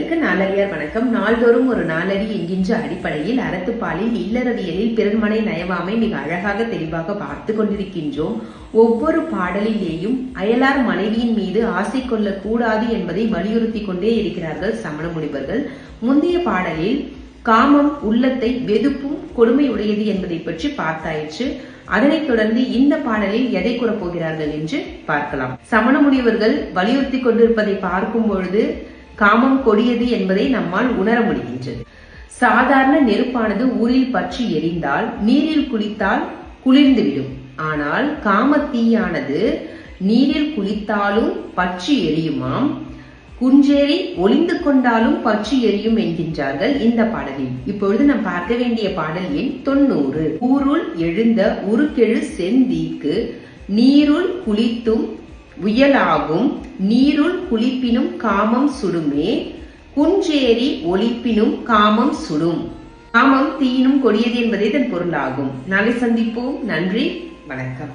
நேயர்களுக்கு நாளறியார் வணக்கம். நாள்தோறும் ஒரு நாளறி என்கின்ற அடிப்படையில் அறத்துப்பாலில் இல்லறவியலில் பிறர்மனை நயவாமை மிக அழகாக தெளிவாக பார்த்து கொண்டிருக்கின்றோம். ஒவ்வொரு பாடலிலேயும் அயலார் மனைவியின் மீது ஆசை கொள்ளக்கூடாது என்பதை வலியுறுத்தி கொண்டே இருக்கிறார்கள் சமண முனிவர்கள். முந்தைய பாடலில் காமம் உள்ளத்தை வெதுப்பும் கொடுமையுடையது என்பதை பற்றி பார்த்தாயிற்று. அதனைத் தொடர்ந்து இந்த பாடலில் எதை கூறப்போகிறார்கள் என்று பார்க்கலாம். சமண முனிவர்கள் வலியுறுத்தி கொண்டிருப்பதை பார்க்கும் பொழுது காமம் கொடியது என்பதை நம்மால் உணர முடிகின்றது. சாதாரண நெருப்பானது ஊரில் பற்றி எரிந்தால் நீரில் குளித்தால் குளிர்ந்துவிடும். ஆனால் காமத்தீயானது நீரில் குளித்தாலும் பற்றி எரியுமாம், குஞ்சேறி ஒளிந்து கொண்டாலும் பற்றி எரியும் என்கின்றார்கள் இந்த பாடலில். இப்பொழுது நாம் பார்க்க வேண்டிய பாடல் எண் 90. ஊருள் எழுந்த உருக்கெழு செந்தீக்கு நீருள் குளித்தும் உயலாகும், நீருள் குளிப்பினும் காமம் சுடுமே, குஞ்சேரி ஒளிப்பினும் காமம் சுடும். காமம் தீயினும் கொடியது என்பதே இதன் பொருளாகும். நாளை சந்திப்போம். நன்றி, வணக்கம்.